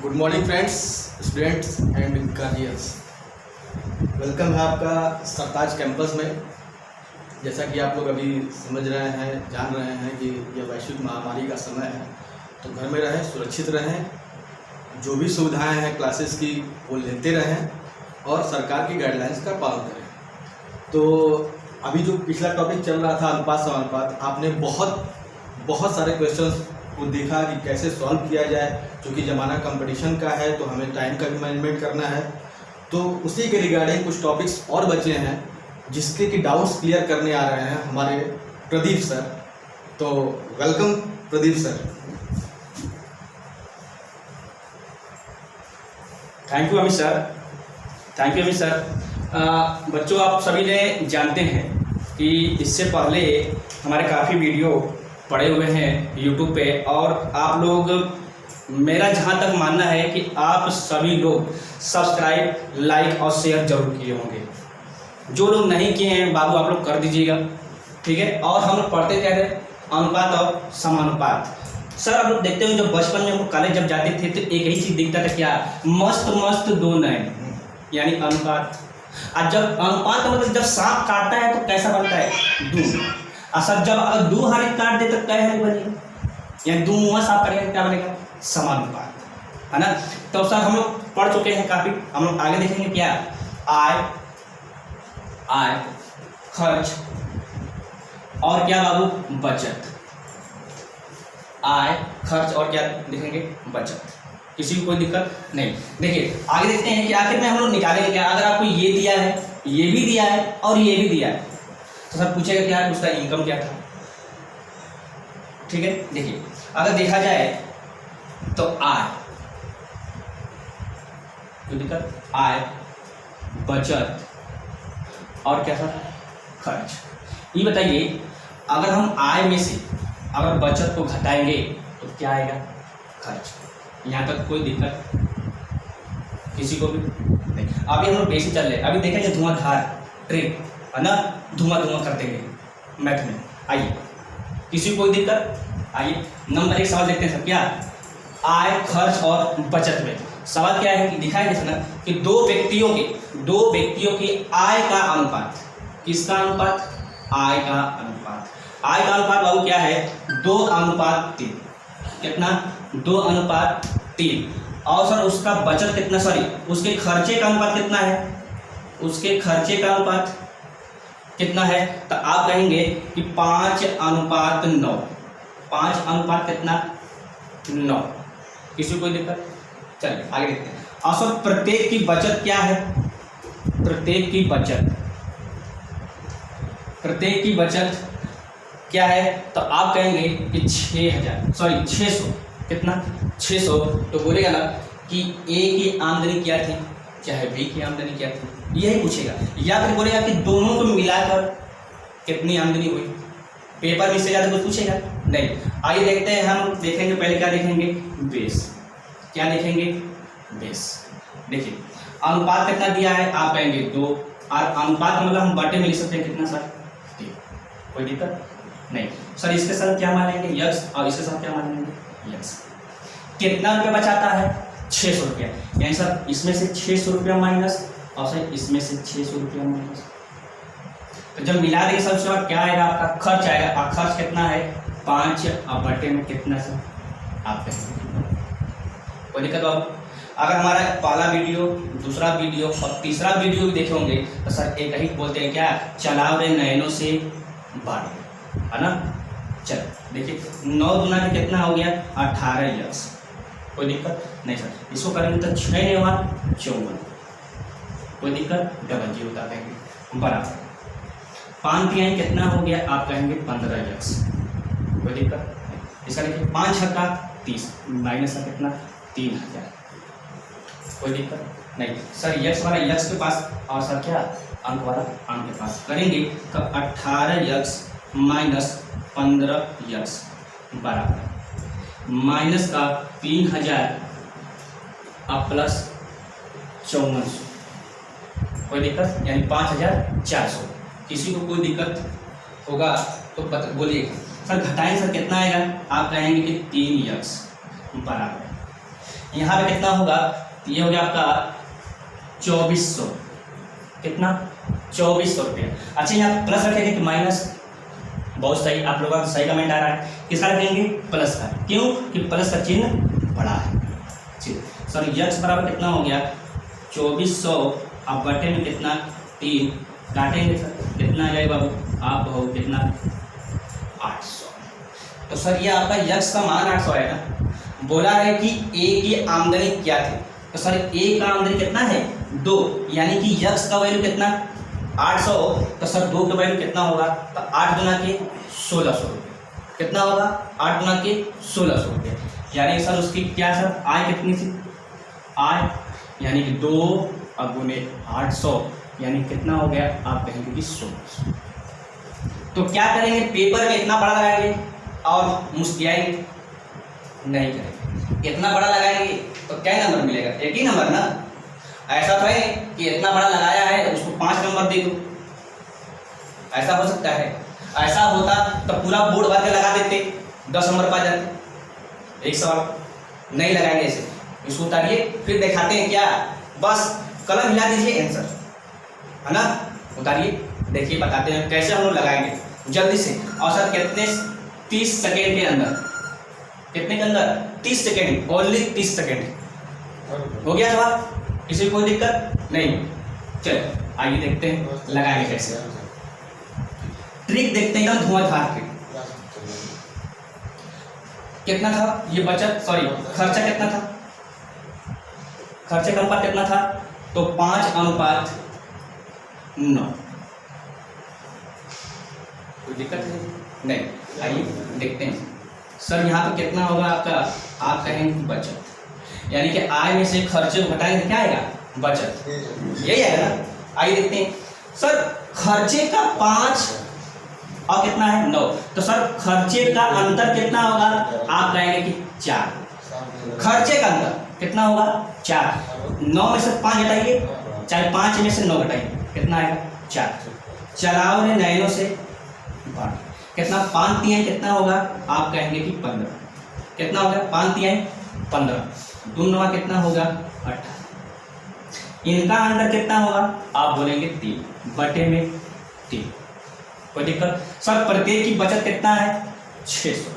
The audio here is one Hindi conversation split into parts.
Good morning friends, students and guardians. Welcome है आपका सरताज कैंपस में। जैसा कि आप लोग अभी समझ रहे हैं, जान रहे हैं कि यह वैश्विक महामारी का समय है, तो घर में रहें, सुरक्षित रहें, जो भी सुविधाएं हैं क्लासेस की वो लेते रहें और सरकार की गाइडलाइंस का पालन करें। तो अभी जो पिछला टॉपिक चल रहा था अनुपात समानुपात, आपने बहुत सारे क्वेश्चंस को देखा कि कैसे सॉल्व किया जाए। क्योंकि ज़माना कंपटीशन का है तो हमें टाइम का भी मैनेजमेंट करना है। तो उसी के रिगार्डिंग कुछ टॉपिक्स और बचे हैं जिसके कि डाउट्स क्लियर करने आ रहे हैं हमारे प्रदीप सर। तो welcome Pradeep sir. Thank you Amit sir. बच्चों, आप सभी ने जानते हैं कि इससे पहले हमारे काफ़ी वीडियो पड़े हुए हैं यूट्यूब पे, और आप लोग, मेरा जहाँ तक मानना है कि आप सभी लोग सब्सक्राइब, लाइक और शेयर जरूर किए होंगे। जो लोग नहीं किए हैं बाबू, आप लोग कर दीजिएगा, ठीक है। और हम लोग पढ़ते क्या थे? अनुपात और समानुपात। सर, आप लोग देखते हो, जब बचपन में हम लोग कॉलेज जब जाते थे तो एक ही चीज़ दिखता था, क्या? मस्त दो नए, यानी अनुपात। और जब अनुपात मतलब जब सांप काटता है तो कैसा बनता है? दू। सर, जब अगर दो हाथ काट दे तो क्या है बनेगा? यानी दो मुँह साफ करेगा, क्या बनेगा? समानुपात, है ना। तो सर हम लोग पढ़ चुके हैं काफ़ी, हम लोग आगे देखेंगे क्या? आय, खर्च और क्या बाबू? बचत। आय, खर्च और क्या देखेंगे? बचत। किसी को कोई दिक्कत नहीं। देखिए आगे देखते हैं कि आखिर में हम लोग निकालेंगे क्या। अगर आपको ये दिया है, ये भी दिया है और ये भी दिया है, तो सर पूछेगा क्या उसका इनकम क्या था, ठीक है। देखिए अगर देखा जाए तो आय, कोई दिक्कत? आय, बचत और क्या सर? खर्च। ये बताइए, अगर हम आय में से अगर बचत को घटाएंगे तो क्या आएगा? खर्च। यहाँ तक कोई दिक्कत किसी को भी नहीं। अभी हम लोग बेसिक चल रहे हैं। अभी देखेंगे धुआंधार ट्रेन, है ना, धुआं कर देंगे मैथ में। आइए, किसी को कोई दिक्कत? आइए नंबर 1 सवाल देखते हैं सर। क्या? आय, खर्च और बचत में सवाल क्या है कि दिखाया जैसे ना कि दो व्यक्तियों की आय का अनुपात। किसका अनुपात? आय का अनुपात। आय का अनुपात बाबू क्या है? 2:3। कितना? 2:3। और सर उसका बचत कितना? सॉरी, उसके खर्चे का अनुपात कितना है? उसके खर्चे का अनुपात कितना है? तो आप कहेंगे कि 5:9। 5 कितना? 9। किसी को कोई दिक्कत? चलिए आगे देखते हैं। और सर प्रत्येक की बचत क्या है? प्रत्येक की बचत क्या है? तो आप कहेंगे कि 600। कितना? 600। तो बोलेगा ना कि ए की आमदनी क्या थी, चाहे बी की आमदनी क्या थी, यही पूछेगा। या फिर बोलेगा कि दोनों को मिलाकर कितनी आमदनी हुई। पेपर में इससे ज़्यादा कुछ पूछेगा नहीं। आइए देखते हैं, हम देखेंगे पहले क्या देखेंगे? बेस। क्या देखेंगे? बेस। देखिए अनुपात कितना दिया है? आप कहेंगे 2। और अनुपात मतलब हम बटे में लिख सकते हैं कितना सर? 3। कोई दिक्कत नहीं। सर इसके साथ क्या मानेंगे? यक्स। और इसके साथ क्या मानेंगे? यक्स। कितना रुपया बचाता है? 600 रुपया। यानी सर इसमें से 600 रुपया माइनस और सर इसमें से 600 रुपया माइनस। तो जब मिला देंगे सबसे बाद क्या आएगा? आपका खर्च आएगा। और खर्च कितना है? 5। और बटे में कितना सर? आप कहेंगे कोई दिक्कत बाबू? अगर हमारा पहला वीडियो, दूसरा वीडियो और तीसरा वीडियो भी देखे होंगे तो सर एक ही बोलते हैं, क्या? चलाओ रे नयनों से बाढ़, है ना। चलो देखिए 9 गुना के कितना हो गया? 18 यक्स। कोई दिक्कत नहीं सर। इसको करेंगे तो 6 ने 54। कोई दिक्कत? डबल जीरो बता देंगे बराबर। 5 कितना हो गया? आप कहेंगे 15 यक्स। कोई दिक्कत नहीं। इसका देखिए 5 छक्का 30 माइनस का कितना? 3000। कोई दिक्कत नहीं सर। यक्स वाला यक्स के पास और सर क्या? अंक वाला अंक के पास करेंगे तो 18 यक्स माइनस 15 यक्स बराबर माइनस का 3000 और प्लस 5400। कोई दिक्कत? यानी 5400। किसी को कोई दिक्कत होगा तो बोलिए सर। घटाएं सर कितना आएगा? आप कहेंगे कि 3 यक्स बराबर यहाँ पे कितना होगा, ये हो गया आपका 2400, कितना 2400 रुपया। अच्छा यहाँ प्लस रखेंगे कि माइनस, बहुत सही, आप लोगों का सही कमेंट आ रहा है। किसका रखेंगे, प्लस का, क्यों कि प्लस का चिन्ह बड़ा है। सर यक्स बराबर कितना हो गया 2400, आप बटे में कितना 3 काटेंगे सर, कितना आ जाएगा बाबू, आप हो कितना 800। तो सर ये आपका यक्स का मान 800 आएगा। बोला है कि ए की आमदनी क्या थी, तो सर ए का आमदनी कितना है 2, यानी कि यक्स का वैल्यू कितना 800, तो सर 2 का वैल्यू कितना होगा, तो 8 गुना के 1600 रुपये, कितना होगा 8 गुना के 1600 रुपये, यानी सर उसकी क्या सर आय कितनी थी, आय यानी कि 2 गुने 800, यानी कितना हो गया, आप कहेंगे कि 1600। तो क्या करेंगे, पेपर में इतना बड़ा लगाएंगे और मुस्कियाएंगे नहीं करेंगे, इतना बड़ा लगाएंगे तो क्या नंबर मिलेगा, एक ही नंबर ना। ऐसा तो है कि इतना बड़ा लगाया है उसको 5 नंबर दे दो, ऐसा हो सकता है। ऐसा होता तो पूरा बोर्ड भर के लगा देते, 10 नंबर पा जाते। एक सवाल नहीं लगाएंगे इसे, इसको उतारिए फिर दिखाते हैं क्या, बस कलम हिला दीजिए आंसर, है ना। उतारिए, देखिए बताते हैं कैसे हम लोग लगाएंगे जल्दी से। और सर कितने 30 सेकेंड के अंदर, कितने के अंदर 30 सेकेंड, ओनली 30 सेकेंड। हो गया सवाल, किसी को कोई दिक्कत नहीं। चलो आइए देखते हैं लगाएंगे कैसे, ट्रिक देखते हैं एकदम धुआंधार ट्रिक। कितना था ये बचत, सॉरी खर्चा कितना था, खर्चे का अनुपात कितना था, तो 5:9। कोई दिक्कत है नहीं, आइए देखते हैं। सर यहाँ पे कितना होगा आपका, आप कहेंगे बचत, यानी कि आय में से खर्चे घटाएंगे तो क्या आएगा, बचत, यही आएगा ना। आइए देखते हैं सर, खर्चे का 5 और कितना है 9, तो सर खर्चे का अंतर कितना होगा, आप कहेंगे कि 4, खर्चे का अंतर कितना होगा 4, 9 में से 5 घटाइए, चाहे 5 में से 9 घटाइए, कितना आएगा 4, चलाओ ने नैनों से बाढ़, कितना 5 तिहाई कितना होगा, आप कहेंगे कि 15, कितना होगा 5 तिहाई 15, 2 9 कितना होगा 18, इनका अंतर कितना होगा, आप बोलेंगे 3 बटे में 3। कोई दिक्कत, सर प्रत्येक की बचत कितना है 600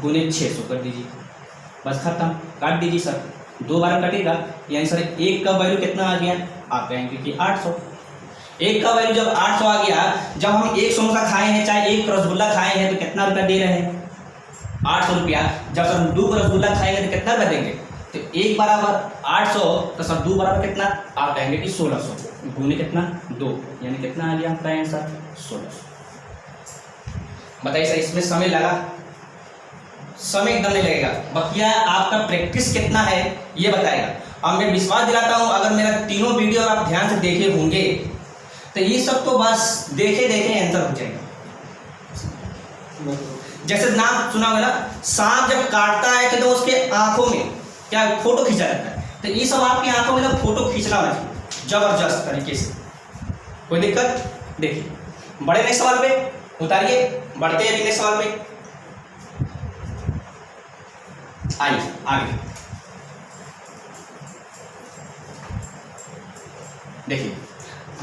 गुने 600 कर दीजिए, बस खत्म, काट दीजिए सर, 2 बार कटेगा, यानी सर 1 का वैल्यू कितना आ गया, आप कहेंगे कि 800। 1 का वैल्यू जब 800 आ गया, जब हम 1 समोसा खाए हैं चाहे 1 रसगुल्ला खाए हैं तो कितना रुपया दे रहे हैं 800 रुपया। जब सर 2 रसगुल्ला खाएंगे तो कितना रुपया देंगे, तो 1 बराबर 800, तो सर 2 बराबर कितना, आप कहेंगे कि 1600 गुने कितना 2, यानी कितना आ गया आपका आंसर 1600। बताइए सर इसमें समय लगा, समय एकदम नहीं लगेगा, बकिया आपका प्रैक्टिस कितना है ये बताएगा। और मैं विश्वास दिलाता हूँ अगर मेरा तीनों वीडियो आप ध्यान से देखे होंगे तो ये सब तो बस देखे देखे आंसर हो जाएगा। जैसे नाम सुना होगा ना, सांप जब काटता है तो उसके आंखों में क्या फोटो खींचा जाता है, तो ये सब आपकी आंखों में ना फोटो खींचना होना चाहिए जबरदस्त तरीके से। कोई दिक्कत, देखिए बड़े नेक्स्ट सवाल पे उतारिए, बढ़ते हैं नेक्स्ट सवाल पे, आइए आगे देखिए।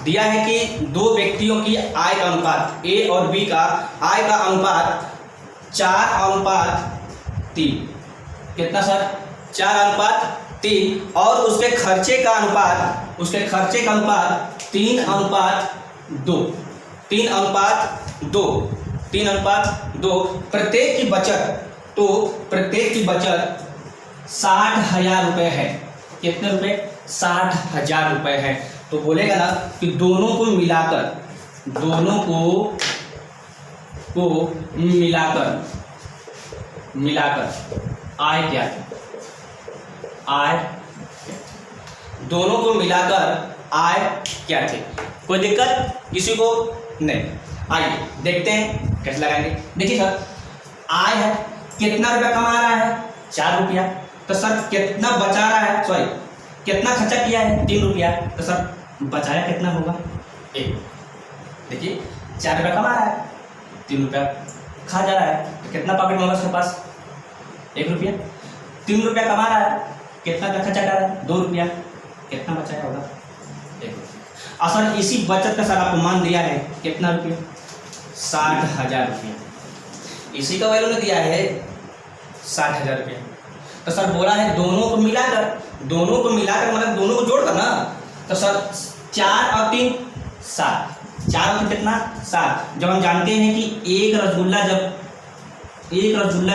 दिया है कि 2 व्यक्तियों की आय का अनुपात, ए और बी का आय का अनुपात 4:3, कितना सर 4:3, और उसके खर्चे का अनुपात 3:2, प्रत्येक की बचत, तो प्रत्येक की बचत 60,000 रुपये है। कितने रुपए, 60,000 रुपये है। तो बोलेगा ना कि दोनों को मिलाकर आय क्या थी, आय, दोनों को मिलाकर आय क्या थी। कोई दिक्कत किसी को नहीं। आइए देखते हैं कैसे लगाएंगे। देखिए सर आय है, कितना रुपया कमा रहा है 4 रुपया, तो सर कितना बचा रहा है, सॉरी कितना खर्चा किया है 3 रुपया, तो सर बचाया कितना होगा 1। देखिए 4 रुपया कमा रहा है, 3 रुपया खा जा रहा है, तो कितना पॉकेट में होगा उसके पास 1 रुपया। 3 रुपया कमा रहा है, कितना का खर्चा कर रहा है? 2 रुपया। कितना बचाया होगा? 1 रुपया। और सर इसी बचत का सर आपको मान दिया है कितना रुपया? 60,000 रुपया। इसी का वैल्यू ने दिया है 60,000 रुपया। तो सर बोला है दोनों को मिलाकर मतलब दोनों को जोड़कर ना, तो सर 4 और 3 7, 4 और 3 कितना? 7। जब हम जानते हैं कि एक रसगुल्ला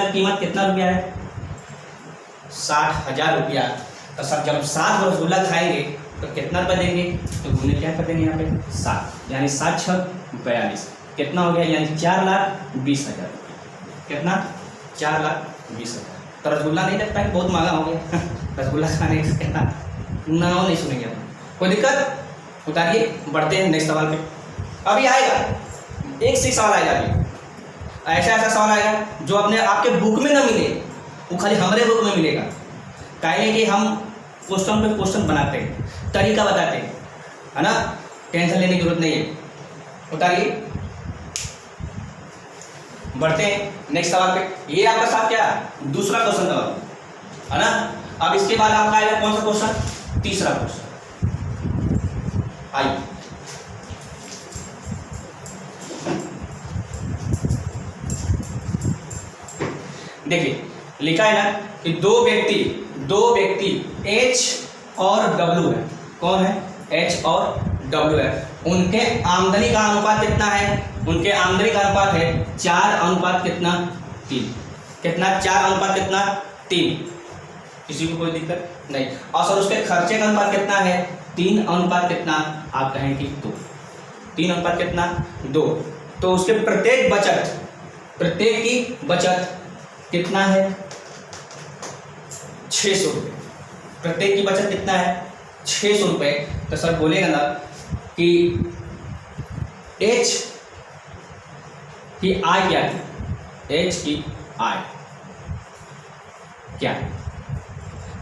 की कीमत कितना रुपया है? 60,000 रुपया। तो सर जब 7 रसगुल्ला खाएंगे तो कितना रुपया देंगे? तो गुने क्या कर देंगे यहाँ पे? 7, यानी 7 6 42। कितना हो गया? यानी 4,20,000 रुपया। कितना? 4,20,000। तो रसगुल्ला नहीं रख पाएंगे, बहुत महंगा हो गया रसगुल्ला खाने का कितना नाम नहीं सुनेंगे। कोई दिक्कत? उतारिए, बढ़ते हैं नेक्स्ट सवाल पे। अभी आएगा एक से एक सवाल आएगा। अभी ऐसा सवाल आएगा जो अपने आपके बुक में ना मिले, वो खाली हमारे बुक में मिलेगा। काहे कि हम क्वेश्चन पे क्वेश्चन बनाते हैं, तरीका बताते हैं, है ना? टेंशन लेने की जरूरत नहीं है। उतारिए, बढ़ते हैं नेक्स्ट सवाल पे। ये आपका साथ क्या? दूसरा क्वेश्चन था, है ना? अब इसके बाद आपका आएगा कौन सा क्वेश्चन? तीसरा क्वेश्चन। आइए, देखिए लिखा है ना कि दो व्यक्ति H और W है। कौन है? H और W है। उनके आमदनी का अनुपात कितना है? उनके आमदनी का अनुपात है 4 कितना? 3। कितना? 4 3। किसी को कोई दिक्कत नहीं। और सर उसके खर्चे का अनुपात कितना है? 3 कितना? आप कहें कि 2। 3 कितना? 2। तो उसके प्रत्येक की बचत कितना है? 600 रुपये। प्रत्येक की बचत कितना है? 600 रुपये। तो सर बोलेगा ना कि H की आय क्या है? H की आय क्या है?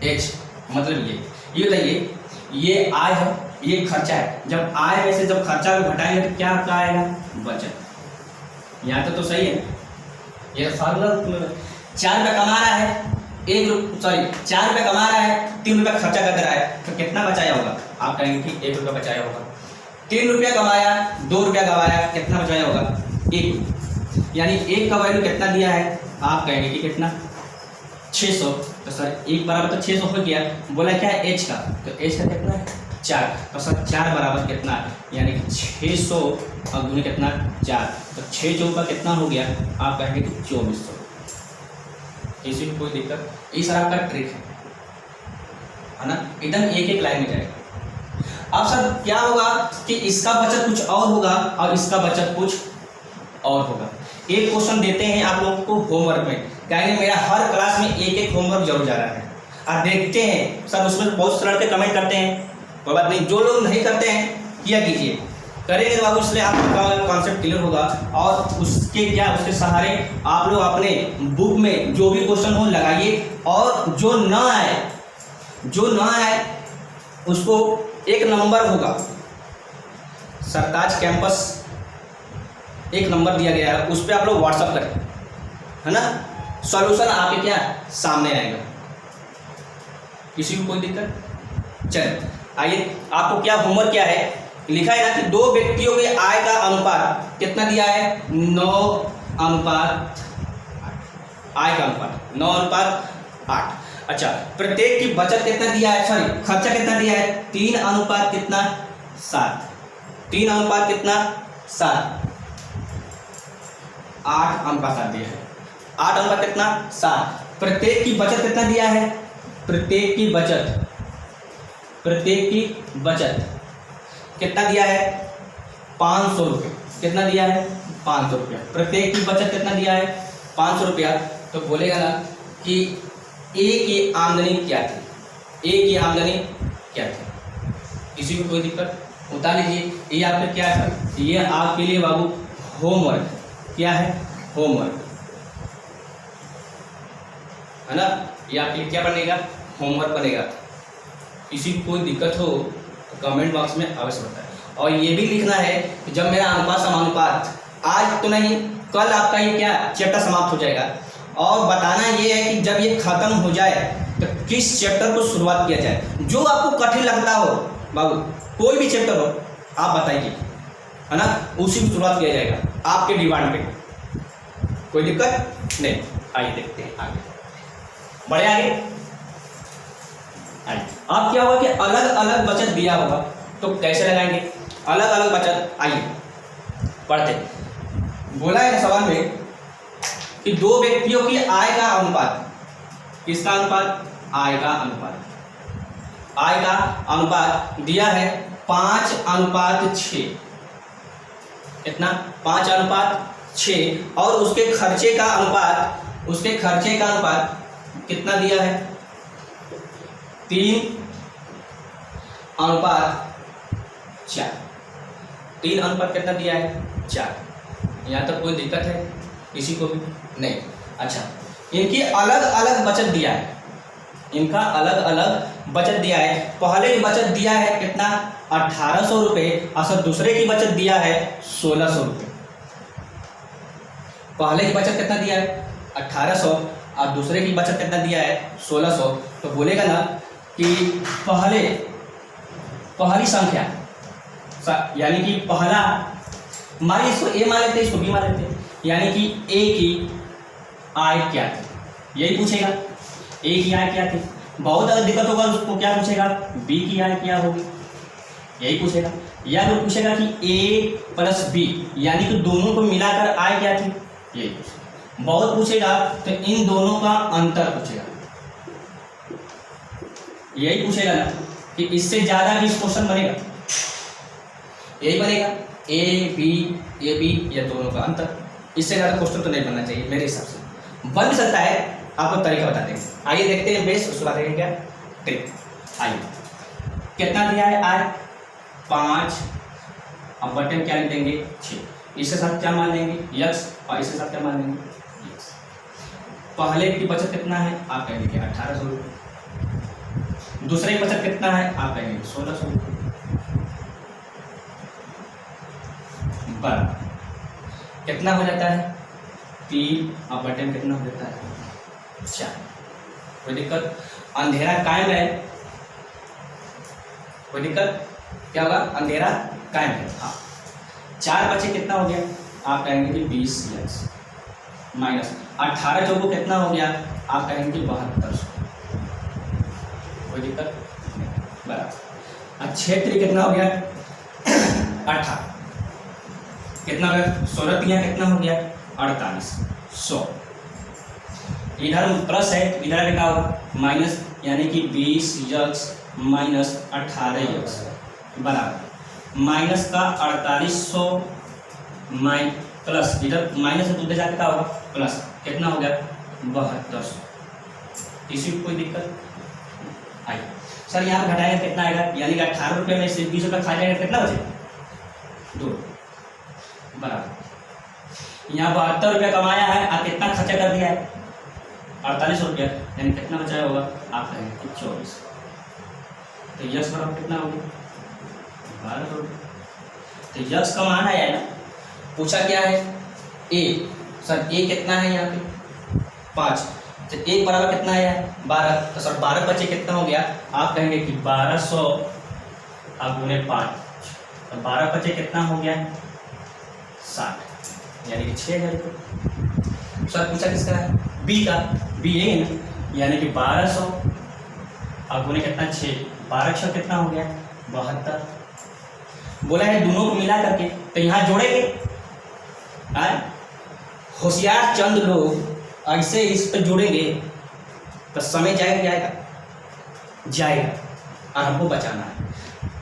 H मतलब ये बताइए, ये आय है, ये खर्चा है। जब आय में से जब खर्चा को घटाएंगे तो क्या आपका आएगा? बचत। यहाँ तो सही है। ये फार्मूला 4 रुपये कमा रहा है, 4 रुपये कमा रहा है, 3 रुपये खर्चा कर रहा है, तो कितना बचाया होगा? आप कहेंगे कि 1 रुपया बचाया होगा। 3 रुपया कमाया, 2 रुपया गवाया, कितना बचाया होगा? 1 रुपया। यानी 1 का वैल्यू कितना दिया है? आप कहेंगे कि कितना? 600। तो सर 1 बराबर तो 600 हो गया। बोला क्या है? H का, तो H का कितना है? 4। तो सर 4 बराबर कितना? यानी कि 600 और गुने कितना? 4। तो 6 चौका कितना हो गया? आप कहेंगे कि 2400। इसी में कोई दिक्कत? ये सर आपका ट्रिक है ना? एकदम एक लाइन में जाएगा। अब सर क्या होगा कि इसका बचत कुछ और होगा और इसका बचत कुछ और होगा। एक क्वेश्चन देते हैं आप लोगों को होमवर्क में, कहेंगे मेरा हर क्लास में एक होमवर्क जरूर जा रहा है। आप देखते हैं सर उसमें बहुत से लड़के कमेंट करते हैं, कोई बात नहीं, जो लोग नहीं करते हैं किया कीजिए, करेंगे बाबू, इसलिए आपका कॉन्सेप्ट क्लियर होगा। और उसके सहारे आप लोग अपने बुक में जो भी क्वेश्चन हो लगाइए, और जो ना आए उसको 1 नंबर होगा, सरताज कैंपस 1 नंबर दिया गया है, उस पर आप लोग व्हाट्सअप करें, है ना? सॉल्यूशन आपके क्या सामने आएगा। किसी को कोई दिक्कत? चलिए आइए, आपको क्या होमवर्क क्या है? लिखा है ना कि 2 व्यक्तियों के आय का अनुपात कितना दिया है? 9:8। आय का अनुपात 9:8। अच्छा, प्रत्येक की बचत कितना दिया है? सॉरी, खर्चा कितना दिया है? 3 कितना? 7। 3 कितना? 7। 8:7 दिया है। 8 कितना? 7। प्रत्येक की बचत कितना दिया है? प्रत्येक की बचत कितना दिया है? 500 रुपये। कितना दिया है? 500 रुपया। प्रत्येक की बचत कितना दिया है? 500 रुपया। तो बोलेगा ना कि ए की आमदनी क्या थी? ए की आमदनी क्या थी? किसी को कोई दिक्कत? बता लीजिए। ये आपका क्या है? ये आपके लिए बाबू होमवर्क। क्या है? होमवर्क, है ना? ये आपके लिए क्या बनेगा? होमवर्क बनेगा। किसी को कोई दिक्कत हो तो कमेंट बॉक्स में अवश्य बताएं। और ये भी लिखना है कि जब मेरा अनुपात समानुपात, आज तो नहीं कल आपका ये क्या चैप्टर समाप्त हो जाएगा, और बताना ये है कि जब ये खत्म हो जाए तो किस चैप्टर को शुरुआत किया जाए, जो आपको कठिन लगता हो बाबू, कोई भी चैप्टर हो आप बताइए, है ना, उसी की शुरुआत किया जाएगा आपके डिमांड पे, कोई दिक्कत नहीं। आइए देखते हैं आगे, बढ़े आगे। आइए, अब क्या होगा कि अलग अलग बचत दिया होगा तो कैसे लगाएंगे अलग अलग बचत। आइए पढ़ते, बोला है सवाल में कि दो व्यक्तियों की आय का अनुपात, किसका अनुपात, आय का अनुपात, आय का अनुपात दिया है 5:6, कितना 5:6, और उसके खर्चे का अनुपात, उसके खर्चे का अनुपात कितना दिया है 3:4, 3 अनुपात कितना दिया है 4। यहाँ तक कोई दिक्कत है किसी को भी नहीं। अच्छा, इनकी अलग अलग बचत दिया है, इनका अलग अलग बचत दिया है। पहले की बचत दिया है कितना 1800 रुपये, और दूसरे की बचत दिया है 1600 रुपये। पहले की बचत कितना दिया है 1800 और दूसरे की बचत कितना दिया है 1600। तो बोलेगा ना कि पहली संख्या, यानी कि पहला, मान इसको ए मान लेते हैं, इसको बी मान लेते हैं, यानी कि ए की आय क्या थी, यही पूछेगा, ए की आय क्या थी। बहुत अगर दिक्कत होगा उसको क्या पूछेगा, बी की आय क्या होगी, यही पूछेगा। या फिर पूछेगा कि ए प्लस बी, यानी कि दोनों को मिलाकर आय क्या थी, यही पूछेगा। बहुत पूछेगा तो इन दोनों का अंतर पूछेगा, यही पूछेगा ना कि इससे ज्यादा भी क्वेश्चन बनेगा, यही बनेगा ए बी या दोनों का अंतर। इससे ज़्यादा क्वेश्चन तो नहीं बनना चाहिए मेरे हिसाब से, बन भी सकता है, आपको तरीका बताते हैं। आइए देखते हैं बेस, उसके बाद देखेंगे क्या ट्रिक। आइए, कितना दिया है आय 5, अब बटन क्या लिख देंगे 6, इसके साथ क्या मान लेंगे यक्स, और इसके साथ क्या मान लेंगे यक्स। पहले की बचत कितना है आप कहेंगे 1800 रुपये, दूसरे की बचत कितना है आप कहेंगे 1600 रुपये, बराबर कितना हो जाता है 3, अब बटन कितना हो जाता है 4। कोई दिक्कत, अंधेरा कायम है, कोई दिक्कत, क्या होगा अंधेरा कायम है। हाँ, 4 बचे कितना हो गया आप कहेंगे कि 20 यक्स, माइनस 18 चौको कितना हो गया आप कहेंगे 7200, कोई दिक्कत बराबर। अब 6 कितना हो गया 18, कितना हो गया 16 कितना हो गया 48, 100। इधर प्लस है, इधर क्या होगा माइनस, यानी कि 20 यक्स माइनस 18 यक्स बराबर माइनस का 4800 प्लस, इधर माइनस से दूसरे जाके क्या होगा प्लस, कितना हो गया 7200। किसी को कोई दिक्कत आई सर, यहाँ घटाएंगे कितना आएगा, यानी कि 18 रुपये में से 20 रुपये खा जाएगा, कितना बचेगा 2 बराबर। यहाँ 72 रुपये कमाया है और कितना खर्चा कर दिया है 48 रुपये, यानी कितना बचाया होगा आप कहेंगे 24। तो यक्स बराबर कितना हो गया 1200 रुपये। तो यक्स का मान आया ना, पूछा क्या है ए, सर ए कितना है यहाँ पे 5, तो एक बराबर कितना आया 12, तो सर 12 बचे कितना हो गया आप कहेंगे कि 1200 अब गुने 5, तो 12 बचे कितना हो गया 60, यानी कि 6000 रुपये। सर पूछा किसका है बी का, बी है ना, यानी कि 1200 अब गुने कितना 6, 12 कितना हो गया 72। बोला है दोनों को मिला करके, तो यहाँ जोड़ेंगे। होशियार चंद लोग ऐसे इस पर जोड़ेंगे तो समय जाएगा और हमको बचाना है।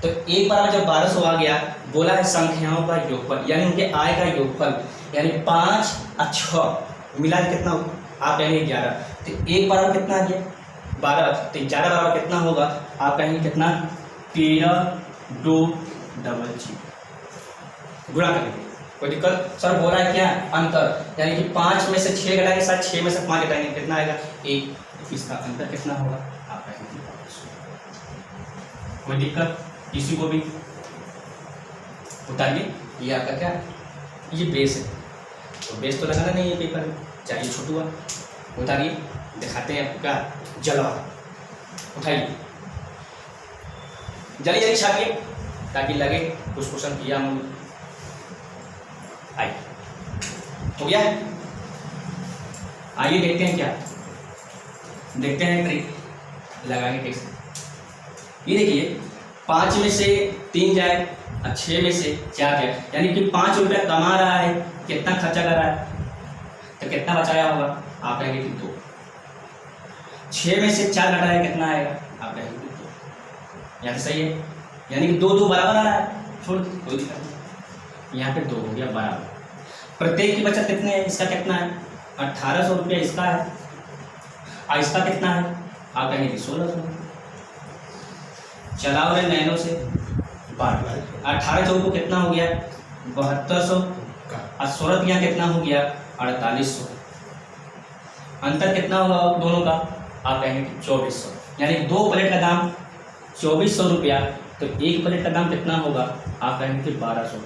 तो एक बार जब 1200 आ गया, बोला है संख्याओं का योगफल, यानी उनके आय का योगफल, यानी 5 और 6 मिला कितना आप कहेंगे 11। तो एक बार कितना आ गया 12, तो 11 बराबर कितना होगा आप कहेंगे कितना 13,200 गुणा करेंगे। कोई दिक्कत, सर बोला है क्या अंतर, यानी कि 5 में से 6 घटाएंगे, साथ 6 में से 5 घटाएंगे, कितना आएगा 1, इसका अंतर कितना होगा आप कहेंगे। कोई दिक्कत किसी को भी, उतारिए। ये आपका क्या, ये बेस है, तो बेस तो लगाना नहीं है पेपर में, चाहिए छोटुआ। उतारिए, दिखाते हैं आपको क्या जलवा। उठाइए, जल्दी जल्दी छापिए ताकि लगे कुछ क्वेश्चन किया हमने। आइए, हो गया? आइए देखते हैं क्या, देखते हैं ट्रिक लगाएंगे ठीक से। ये देखिए 5 में से 3 जाए और 6 में से 4 जाए, यानी कि 5 रुपया कमा रहा है, कितना खर्चा कर रहा है, तो कितना बचाया होगा? आप कहेंगे कि 2। 6 में से 4 घटाया कितना आएगा? आप कहेंगे कि 2। यहाँ पे सही है, यानी कि 2 2 बराबर आ रहा है, छोड़ दो कोई दिक्कत नहीं। यहाँ पे 2 हो गया बराबर। प्रत्येक की बचत कितनी है? इसका कितना है? 1800 रुपया इसका है, और इसका कितना है? आप कहेंगे कि 1600। चलाओ रे नैनो से 12, 1800 को कितना हो गया? 7200, और 16 यहाँ कितना हो गया? 4800। अंतर कितना होगा दोनों का? आप कहेंगे कि 2400, यानी 2 प्लेट का दाम 2400 रुपया, तो 1 प्लेट का दाम कितना होगा? आप कहेंगे कि 1200।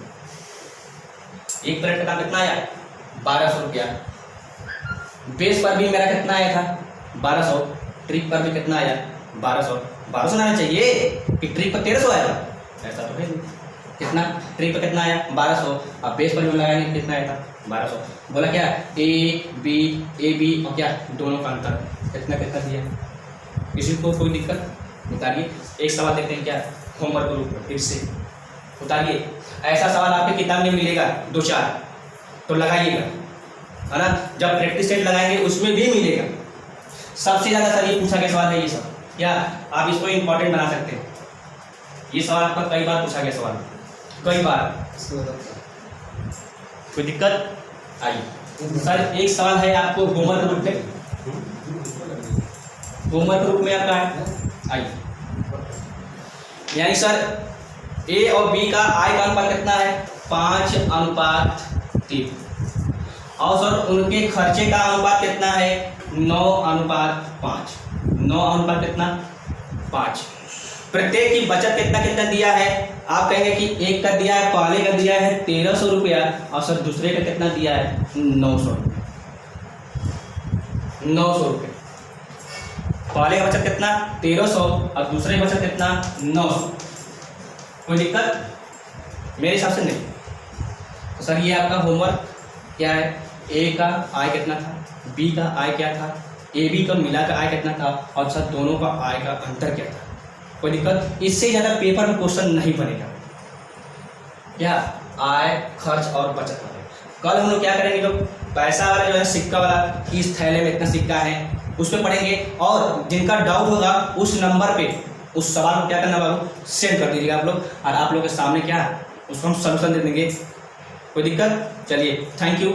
1 प्लेट का दाम कितना आया? 1200 रुपया। बेस पर भी मेरा कितना आया था? 1200। ट्रिक पर भी कितना आया? 1200। 1200 आना चाहिए कि ट्रिक पर 1300 आएगा, ऐसा तो है नहीं। कितना ट्रिक पर कितना आया? 1200, अब बेस पर जो लगाएंगे कितना आया था? 1200। बोला क्या? ए बी और क्या दोनों का अंतर कितना कितना दिया? किसी को कोई दिक्कत? उतारिए। एक सवाल देखते हैं क्या, होमवर्क के रूप में फिर से उतारिए। ऐसा सवाल आपकी किताब में मिलेगा 2-4, तो लगाइएगा, है ना। जब प्रैक्टिस सेट लगाएंगे उसमें भी मिलेगा। सबसे ज़्यादा सर ये पूछा गया सवाल है ये सब, क्या आप इसको इम्पोर्टेंट बना सकते हैं? ये सवाल आपका कई बार पूछा गया सवाल, कई बार। कोई दिक्कत? आइए सर, एक सवाल है आपको होमवर्क रूप में, होमवर्क रूप में आपका है। आइए, यानी सर ए और बी का आय का अनुपात कितना है? 5:3, और सर उनके खर्चे का अनुपात कितना है? 9:5। 9 कितना? 5। प्रत्येक की बचत कितना कितना दिया है? आप कहेंगे कि एक का दिया है, पहले का दिया है 1300 रुपया, और सर दूसरे का कितना दिया है? 900 रुपये। 900 रुपये। पहले का बचत कितना? 1300, और दूसरे का बचत कितना? 900। कोई दिक्कत? मेरे हिसाब से नहीं। तो सर ये आपका होमवर्क क्या है? ए का आय कितना था, बी का आय क्या था, ए बी का मिला का आय कितना था, और सर दोनों का आय का अंतर क्या था। कोई दिक्कत? इससे ज़्यादा पेपर में क्वेश्चन नहीं बनेगा। क्या? आय, खर्च और बचत वाले। कल हम लोग क्या करेंगे, जो पैसा वाला जो है सिक्का वाला, इस थैले में इतना सिक्का है, उस पर पढ़ेंगे, और जिनका डाउट होगा उस नंबर पे उस सवाल को क्या करना बाबू? सेंड कर दीजिएगा आप लोग, और आप लोग के सामने क्या उसको हम सॉल्यूशन दे देंगे। कोई दिक्कत? चलिए, थैंक यू।